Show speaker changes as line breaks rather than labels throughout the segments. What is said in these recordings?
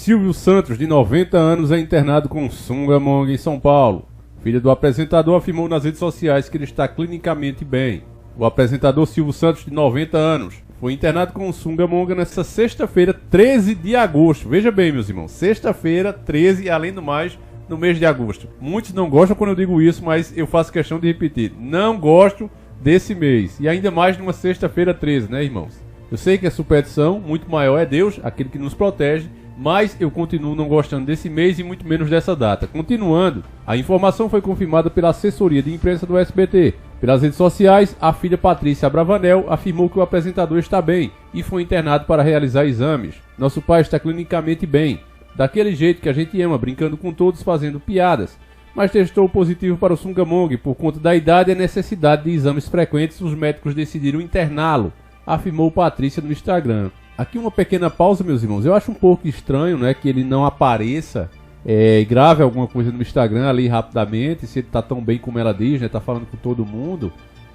Silvio Santos, de 90 anos, é internado com Sunga-Monga em São Paulo. Filha do apresentador afirmou nas redes sociais que ele está clinicamente bem. O apresentador Silvio Santos, de 90 anos, foi internado com Sunga-Monga nesta sexta-feira, 13 de agosto. Veja bem, meus irmãos, sexta-feira, 13, além do mais, no mês de agosto. Muitos não gostam quando eu digo isso, mas eu faço questão de repetir. Não gosto desse mês. E ainda mais numa sexta-feira 13, né, irmãos? Eu sei que a superstição muito maior é Deus, aquele que nos protege, mas eu continuo não gostando desse mês e muito menos dessa data. Continuando, a informação foi confirmada pela assessoria de imprensa do SBT. Pelas redes sociais, a filha Patrícia Abravanel afirmou que o apresentador está bem e foi internado para realizar exames. Nosso pai está clinicamente bem, daquele jeito que a gente ama, brincando com todos, fazendo piadas. Mas testou positivo para o Sunga-Monga e por conta da idade e a necessidade de exames frequentes, os médicos decidiram interná-lo, afirmou Patrícia no Instagram. Aqui uma pequena pausa, meus irmãos. Eu acho um pouco estranho, né, que ele não apareça e grave alguma coisa no Instagram ali rapidamente, se ele tá tão bem como ela diz, né, tá falando com todo mundo.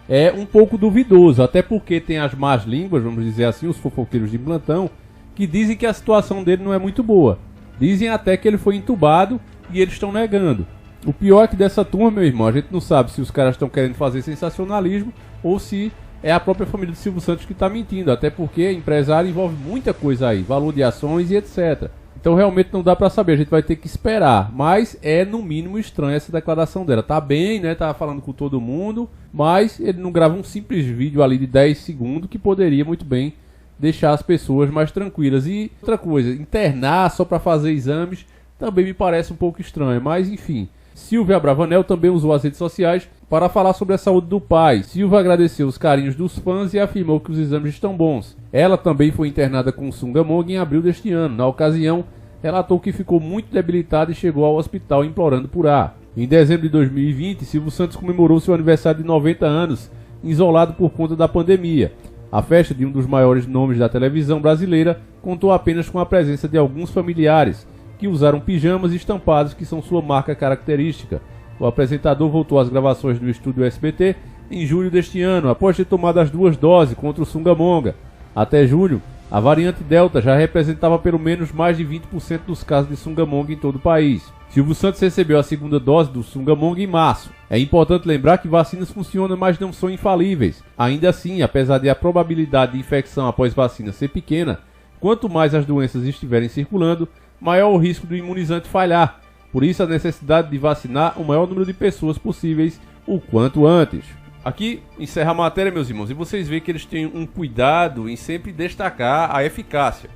É um pouco duvidoso, até porque tem as más línguas, vamos dizer assim, os fofoqueiros de plantão, que dizem que a situação dele não é muito boa. Dizem até que ele foi entubado e eles estão negando. O pior é que dessa turma, meu irmão, a gente não sabe se os caras estão querendo fazer sensacionalismo ou se é a própria família do Silvio Santos que está mentindo, até porque empresário envolve muita coisa aí, valor de ações e etc. Então realmente não dá para saber, a gente vai ter que esperar, mas é no mínimo estranha essa declaração dela. Tá bem, né, tá falando com todo mundo, mas ele não grava um simples vídeo ali de 10 segundos que poderia muito bem deixar as pessoas mais tranquilas. E outra coisa, internar só para fazer exames também me parece um pouco estranho, mas enfim. Silvia Abravanel também usou as redes sociais para falar sobre a saúde do pai. Silvia agradeceu os carinhos dos fãs e afirmou que os exames estão bons. Ela também foi internada com Sunga-Monga em abril deste ano. Na ocasião, relatou que ficou muito debilitada e chegou ao hospital implorando por ar. Em dezembro de 2020, Silvio Santos comemorou seu aniversário de 90 anos, isolado por conta da pandemia. A festa de um dos maiores nomes da televisão brasileira contou apenas com a presença de alguns familiares, que usaram pijamas estampados que são sua marca característica. O apresentador voltou às gravações do estúdio SBT em julho deste ano, após ter tomado as 2 doses contra o Sunga-Monga. Até julho, a variante Delta já representava pelo menos mais de 20% dos casos de Sunga-Monga em todo o país. Silvio Santos recebeu a 2ª dose do Sunga-Monga em março. É importante lembrar que vacinas funcionam, mas não são infalíveis. Ainda assim, apesar de a probabilidade de infecção após vacina ser pequena, quanto mais as doenças estiverem circulando, maior o risco do imunizante falhar. Por isso a necessidade de vacinar o maior número de pessoas possíveis o quanto antes. Aqui encerra a matéria, meus irmãos, e vocês veem que eles têm um cuidado em sempre destacar a eficácia.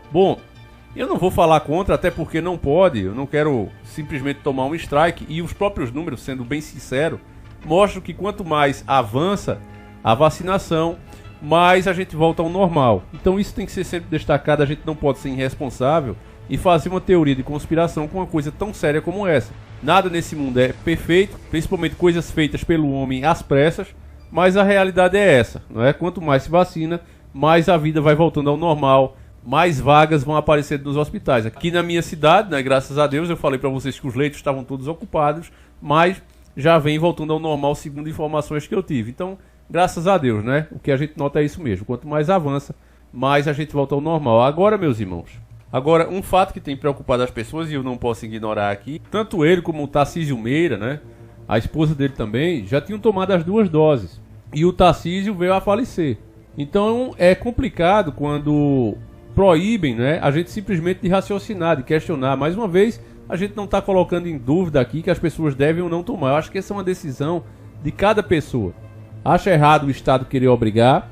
Bom, eu não vou falar contra, até porque não pode, eu não quero simplesmente tomar um strike, e os próprios números, sendo bem sincero, mostram que quanto mais avança a vacinação, mais a gente volta ao normal. Então isso tem que ser sempre destacado, a gente não pode ser irresponsável e fazer uma teoria de conspiração com uma coisa tão séria como essa. Nada nesse mundo é perfeito, principalmente coisas feitas pelo homem às pressas, mas a realidade é essa, não é? Quanto mais se vacina, mais a vida vai voltando ao normal, mais vagas vão aparecer nos hospitais. Aqui na minha cidade, né, graças a Deus, eu falei para vocês que os leitos estavam todos ocupados, mas já vem voltando ao normal segundo informações que eu tive. Então, graças a Deus, né? O que a gente nota é isso mesmo. Quanto mais avança, mais a gente volta ao normal. Agora, meus irmãos, um fato que tem preocupado as pessoas e eu não posso ignorar aqui, tanto ele como o Tarcísio Meira, né, a esposa dele também, já tinham tomado as 2 doses. E o Tarcísio veio a falecer. Então é complicado quando proíbem, né, a gente simplesmente de raciocinar, de questionar. Mais uma vez, a gente não está colocando em dúvida aqui que as pessoas devem ou não tomar. Eu acho que essa é uma decisão de cada pessoa. Acho errado o Estado querer obrigar,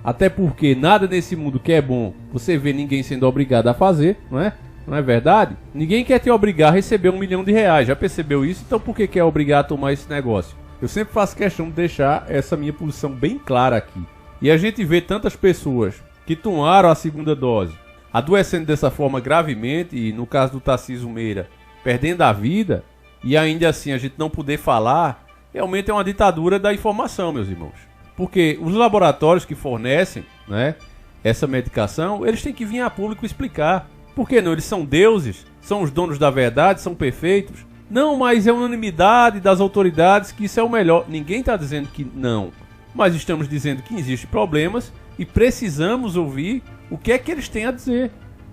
até porque nada nesse mundo que é bom você vê ninguém sendo obrigado a fazer, não é? Não é verdade? Ninguém quer te obrigar a receber R$1 milhão, já percebeu isso? Então por que quer obrigar a tomar esse negócio? Eu sempre faço questão de deixar essa minha posição bem clara aqui. E a gente vê tantas pessoas que tomaram a 2ª dose adoecendo dessa forma gravemente, e no caso do Tarcísio Meira, perdendo a vida, e ainda assim a gente não poder falar, realmente é uma ditadura da informação, meus irmãos. Porque os laboratórios que fornecem, né, essa medicação, eles têm que vir a público explicar. Por que não? Eles são deuses, são os donos da verdade, são perfeitos. Não, mas é unanimidade das autoridades que isso é o melhor. Ninguém está dizendo que não. Mas estamos dizendo que existem problemas e precisamos ouvir o que é que eles têm a dizer.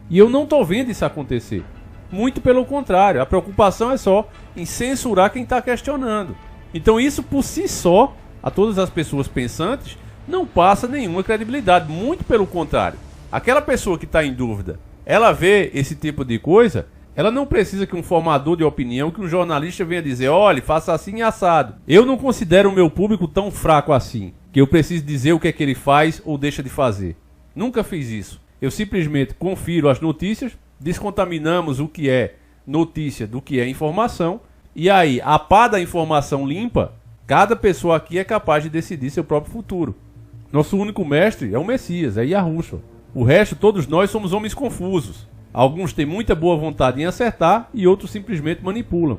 E eu não estou vendo isso acontecer. Muito pelo contrário, a preocupação é só em censurar quem está questionando. Então isso por si só, a todas as pessoas pensantes, não passa nenhuma credibilidade. Muito pelo contrário. Aquela pessoa que está em dúvida, ela vê esse tipo de coisa, ela não precisa que um formador de opinião, que um jornalista venha dizer, olha, faça assim e assado. Eu não considero o meu público tão fraco assim, que eu preciso dizer o que é que ele faz ou deixa de fazer. Nunca fiz isso. Eu simplesmente confiro as notícias, descontaminamos o que é notícia do que é informação, e aí, a par da informação limpa, cada pessoa aqui é capaz de decidir seu próprio futuro. Nosso único mestre é o Messias, é Yahushua. O resto, todos nós somos homens confusos. Alguns têm muita boa vontade em acertar e outros simplesmente manipulam.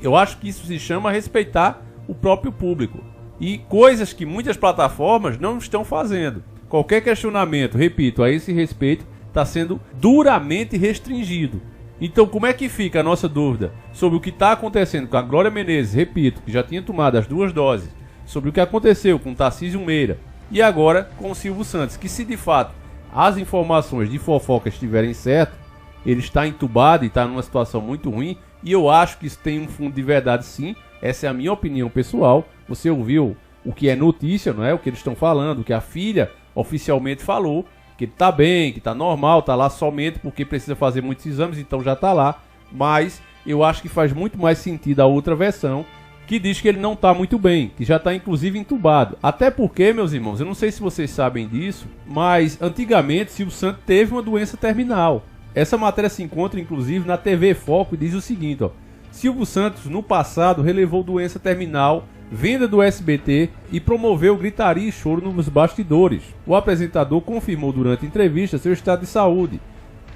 Eu acho que isso se chama respeitar o próprio público. E coisas que muitas plataformas não estão fazendo. Qualquer questionamento, repito, a esse respeito, está sendo duramente restringido. Então como é que fica a nossa dúvida sobre o que está acontecendo com a Glória Menezes, repito, que já tinha tomado as 2 doses, sobre o que aconteceu com o Tarcísio Meira e agora com o Silvio Santos, que se de fato as informações de fofoca estiverem certas, ele está entubado e está numa situação muito ruim, e eu acho que isso tem um fundo de verdade sim, essa é a minha opinião pessoal. Você ouviu o que é notícia, não é? O que eles estão falando, o que a filha oficialmente falou, que ele está bem, que está normal, está lá somente porque precisa fazer muitos exames, então já está lá. Mas eu acho que faz muito mais sentido a outra versão, que diz que ele não está muito bem, que já está inclusive entubado. Até porque, meus irmãos, eu não sei se vocês sabem disso, mas antigamente Silvio Santos teve uma doença terminal. Essa matéria se encontra inclusive na TV Foco e diz o seguinte, ó: Silvio Santos no passado relevou doença terminal, venda do SBT e promoveu gritaria e choro nos bastidores. O apresentador confirmou durante a entrevista seu estado de saúde.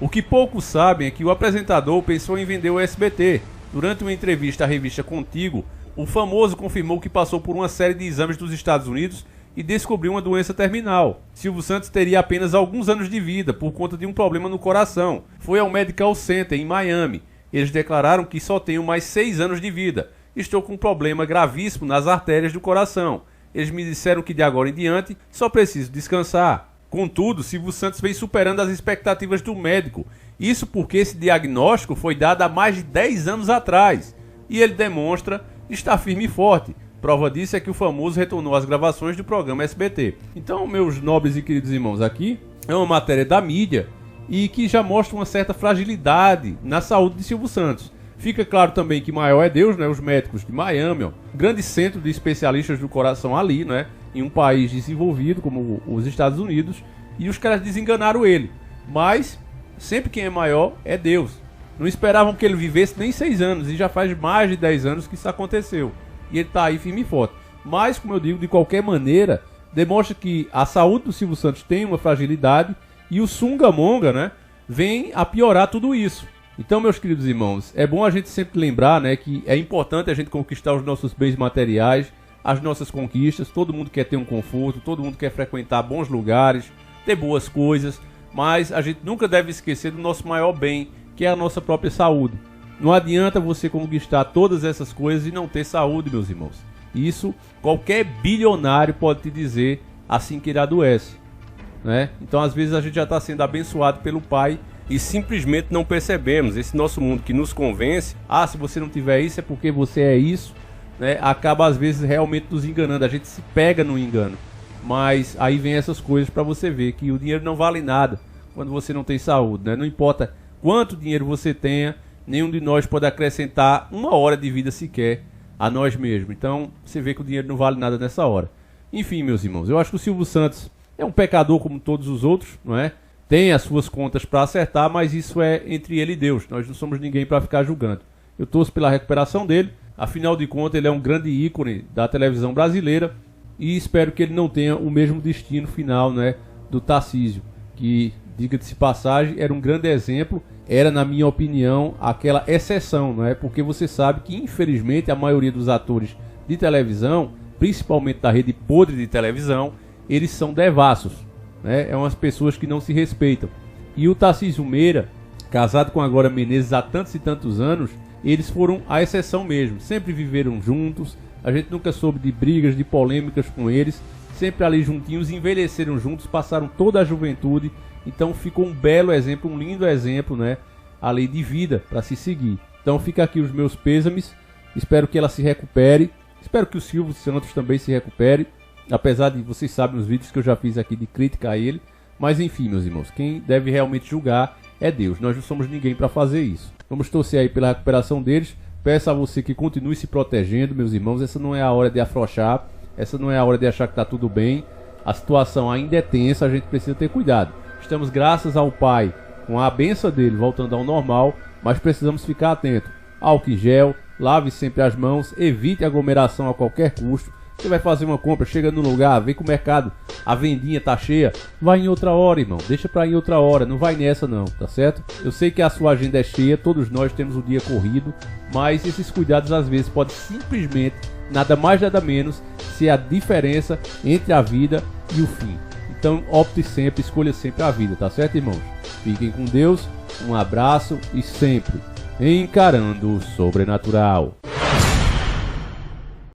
O que poucos sabem é que o apresentador pensou em vender o SBT. Durante uma entrevista à revista Contigo, o famoso confirmou que passou por uma série de exames dos Estados Unidos e descobriu uma doença terminal. Silvio Santos teria apenas alguns anos de vida por conta de um problema no coração. Foi ao Medical Center em Miami. Eles declararam que só tenho mais 6 anos de vida. Estou com um problema gravíssimo nas artérias do coração. Eles me disseram que de agora em diante só preciso descansar. Contudo, Silvio Santos vem superando as expectativas do médico. Isso porque esse diagnóstico foi dado há mais de 10 anos atrás. E ele demonstra estar firme e forte. Prova disso é que o famoso retornou às gravações do programa SBT. Então, meus nobres e queridos irmãos, aqui é uma matéria da mídia e que já mostra uma certa fragilidade na saúde de Silvio Santos. Fica claro também que maior é Deus, né? Os médicos de Miami, ó, grande centro de especialistas do coração ali, né? Em um país desenvolvido como os Estados Unidos, e os caras desenganaram ele. Mas sempre quem é maior é Deus. Não esperavam que ele vivesse nem 6 anos, e já faz mais de 10 anos que isso aconteceu. E ele tá aí firme e forte. Mas, como eu digo, de qualquer maneira, demonstra que a saúde do Silvio Santos tem uma fragilidade, e o Sungamonga, né, vem a piorar tudo isso. Então, meus queridos irmãos, é bom a gente sempre lembrar, né, que é importante a gente conquistar os nossos bens materiais, as nossas conquistas. Todo mundo quer ter um conforto, todo mundo quer frequentar bons lugares, ter boas coisas, mas a gente nunca deve esquecer do nosso maior bem, que é a nossa própria saúde. Não adianta você conquistar todas essas coisas e não ter saúde, meus irmãos. Isso qualquer bilionário pode te dizer assim que ele adoece, né? Então, às vezes a gente já está sendo abençoado pelo Pai e simplesmente não percebemos. Esse nosso mundo que nos convence, se você não tiver isso é porque você é isso, né? Acaba às vezes realmente nos enganando, a gente se pega no engano. Mas aí vem essas coisas para você ver que o dinheiro não vale nada quando você não tem saúde, né? Não importa quanto dinheiro você tenha, nenhum de nós pode acrescentar 1 hora de vida sequer a nós mesmos. Então você vê que o dinheiro não vale nada nessa hora. Enfim, meus irmãos, eu acho que o Silvio Santos é um pecador como todos os outros, não é? Tem as suas contas para acertar, mas isso é entre ele e Deus. Nós não somos ninguém para ficar julgando. Eu torço pela recuperação dele. Afinal de contas, ele é um grande ícone da televisão brasileira. E espero que ele não tenha o mesmo destino final, né, do Tarcísio. Que, diga-se de passagem, era um grande exemplo. Era, na minha opinião, aquela exceção, não é? Porque você sabe que, infelizmente, a maioria dos atores de televisão, principalmente da rede podre de televisão, eles são devassos, né? É umas pessoas que não se respeitam. E o Tarcísio Meira, casado com a Glória Menezes há tantos e tantos anos, eles foram a exceção mesmo. Sempre viveram juntos, a gente nunca soube de brigas, de polêmicas com eles. Sempre ali juntinhos, envelheceram juntos, passaram toda a juventude Então ficou um belo exemplo, um lindo exemplo, né? Ali de vida para se seguir. Então fica aqui os meus pêsames. Espero que ela se recupere. Espero que o Silvio Santos também se recupere. Apesar de vocês sabem os vídeos que eu já fiz aqui de crítica a ele. Mas enfim, meus irmãos, quem deve realmente julgar é Deus. Nós não somos ninguém para fazer isso. Vamos torcer aí pela recuperação deles. Peço a você que continue se protegendo, meus irmãos. Essa não é a hora de afrouxar. Essa não é a hora de achar que está tudo bem. A situação ainda é tensa, a gente precisa ter cuidado. Estamos, graças ao Pai, com a bênção dele, voltando ao normal, mas precisamos ficar atentos. Álcool em gel, lave sempre as mãos, evite aglomeração a qualquer custo. Você vai fazer uma compra, chega no lugar, vê que o mercado, a vendinha tá cheia, vai em outra hora, irmão. Deixa pra ir outra hora, não vai nessa não, tá certo? Eu sei que a sua agenda é cheia, todos nós temos o dia corrido, mas esses cuidados às vezes podem simplesmente, nada mais nada menos, ser a diferença entre a vida e o fim. Então opte sempre, escolha sempre a vida, tá certo, irmãos? Fiquem com Deus, um abraço e sempre encarando o sobrenatural.